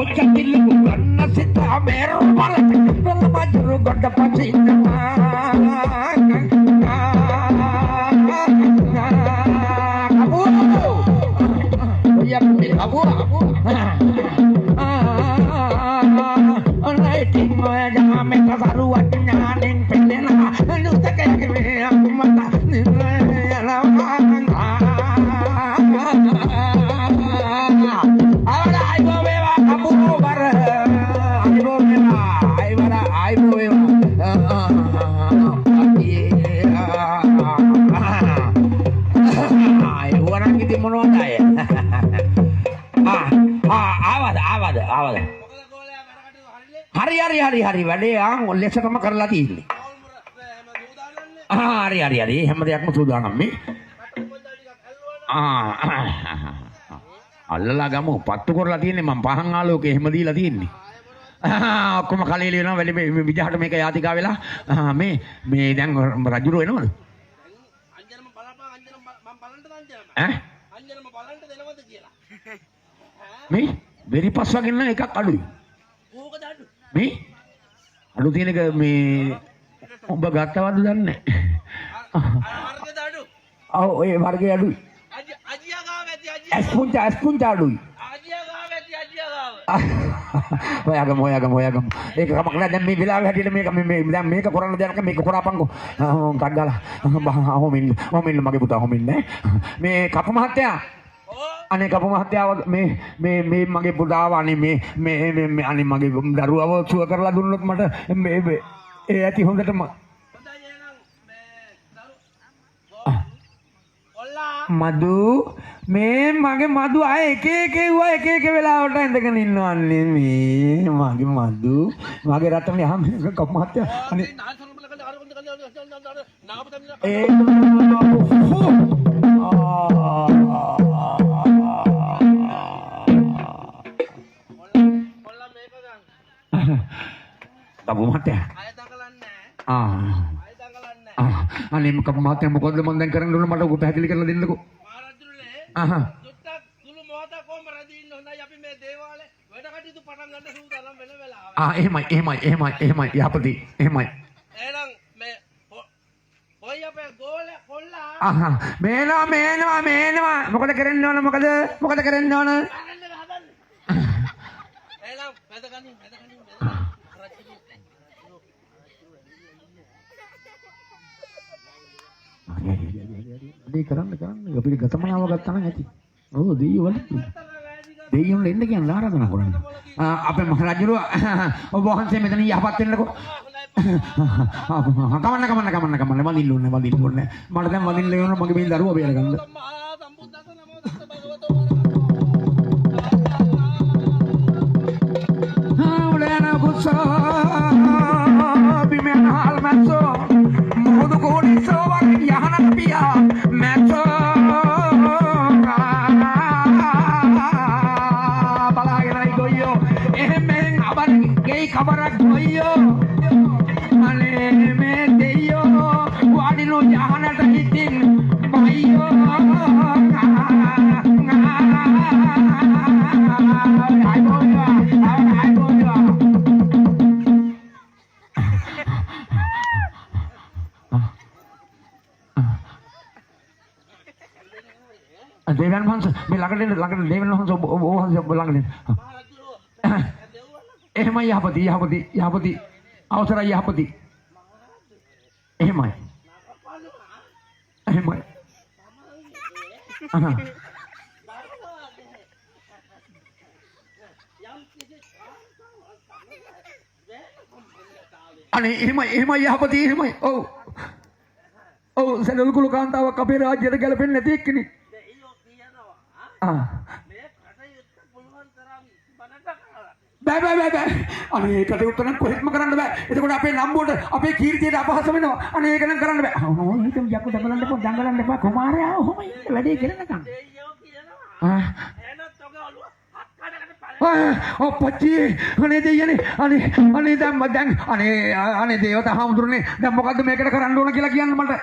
Pucatil karena sita meru malah dalam majuru goda pacingan. Kamu, ya kamu. Oleh timur jangan mereka saruat nyaning pelena, lu tak kayak gini aku mata hari wade yang oleh sama karla tili hari hemari aku sudah ngambil Allah kamu patu korla tini mampahang alo ke hemadi la tini aku makali lina wali bijahat me kaya ati kawela me dang rajuru eno me beri paswagin na ekak aduh me aduh tini ke me ඔබ ගත්තවද දන්නේ මාර්ගයට අඩු ඔව් ඒ වර්ගය අඩුයි අජියා ගාව ඇති අජියා ඇස්පුන්ච අඩුයි අජියා ගාව ඇති අජියා ගාව හොයාගමු ඒක කමක් නැහැ දැන් මේ වෙලාවේ හැටියට මේක දැන් මේක කරන්න දෙයක් මේක කරාපන්කෝ ටක් ගාලා හොමින් මගේ පුතා හොමින් නේ මේ කපු මහත්තයා අනේ කපු මහත්තයා මේ මගේ පුතාව අනේ මේ අනේ මගේ දරුවව සුව කරලා දුන්නොත් මට ඒ ඇති හොඳටම මදු මේ මගේ මදු අය එක වෙලාවට ඉඳගෙන ඉන්නවන්නේ මේ මගේ මදු මගේ රටේ යහම කපු මහත්තයා අනේ කපු මහත්තයා අනේ කපු මහත්තයා මොකද මම දැන් කරන්න ඕන මට ඔබ පැහැදිලි කරලා දෙන්නකෝ මහරජුනේ දුට්ටක් සුළු මොහොතක් කොහම රැඳී ඉන්න හොඳයි අපි මේ දේවාලේ වැඩ කටයුතු පටන් ගන්න සූදානම් වෙන වෙලාව එහෙමයි යහපති එහෙමයි එහෙනම් මේ කොයි අපේ කොල්ලා මේනවා මොකද කරන්න ඕන මොකද කරන්න ඕන එහෙනම් වැදගනින් මේ කරන්න අපිට ගතමනාව ගත්තා නම් ඇති. ඔව් දෙයියෝ දෙයියෝ එන්න කියන්නේ ආරාධනා කරන්න. අපේ මහරජුර ඔබ වහන්සේ මෙතන යහපත් වෙන්නකෝ. කමන්න වදින්න ඕනේ. මට දැන් වදින්න ලැබුණා මගේ මේ දරුවා බේරගන්න. උලේන කුසෝ බිමෙන් හල් මැස්සෝ මොහොත කොනිසෝ වගේ යහන පියා මැස්සෝ බලාගෙනයි ගොයියෝ එහෙමෙන් අබන් ගේ ખબරක් ගොයියෝ අනේ මේ දෙයියෝ වාඩිලු යහනට හිටින් බයියෝ देवन वंश में लगने देवन वंश वो लगने එහෙමයි යහපති අවසරයි යහපති එහෙමයි අනේ එහෙමයි යහපති එහෙමයි ඔව් සෙනල් කුල කාන්තාවක් අපේ රාජ්‍යයට ගැලපෙන්නේ නැති එක්කනේ බෑ අනේ කටයුත්ත නම් කොහෙත්ම කරන්න බෑ එතකොට අපේ නම්බුවට අපේ කීර්තියට අපහාස වෙනවා අනේ ඒක නම් කරන්න බෑ ඒක යකෝ දඟලන්න එපා කුමාරයා ඔහොම ඉන්න වැඩේ කරනකම් පච්චි අනේ දෙයනේ අනේ දැන් අනේ දේවතා හාමුදුරනේ දැන් මොකද්ද මේකට කරන්න ඕන කියලා කියන්න මට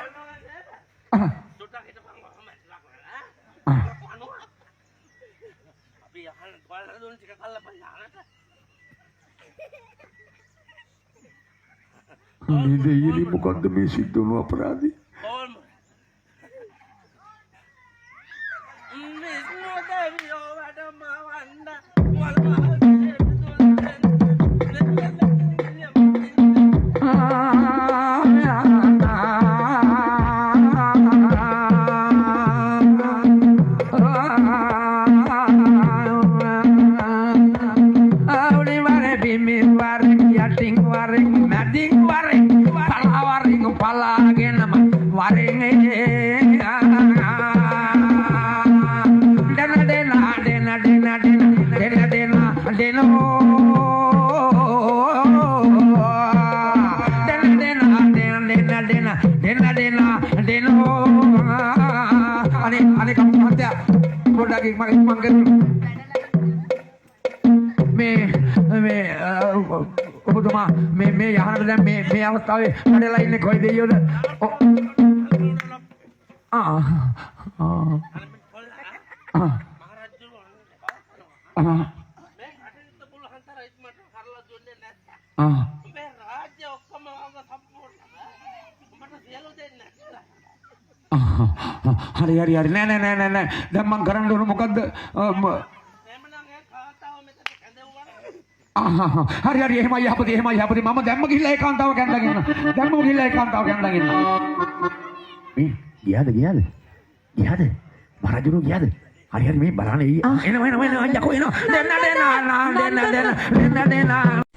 ඔයාලා දුන්න ටික කල්ලා යානට. අනේ දෙයියනි මොකද්ද මේ සිද්ධ වුණු අපරාධය? ඕල්ම. මිස්නෝ දෙවියෝ වැඩම වන්න. Ane kamu mati ya? Bodoh lagi makan මේ යහනට දැන් මේ අවස්ථාවේ වැඩලා ඉන්නේ කොයිද ඊයෝද? හරි නෑ දැන් මං කරන්න ඕන මොකද්ද? හරි එහෙමයි යහපති මම දැම්ම ගිහිල්ලා ඒකාන්තාව කැඳගෙන මේ ගියාද මහරජුරු ගියාද? හරි මේ බලන්න එනවා යකෝ එනවා දෙන්න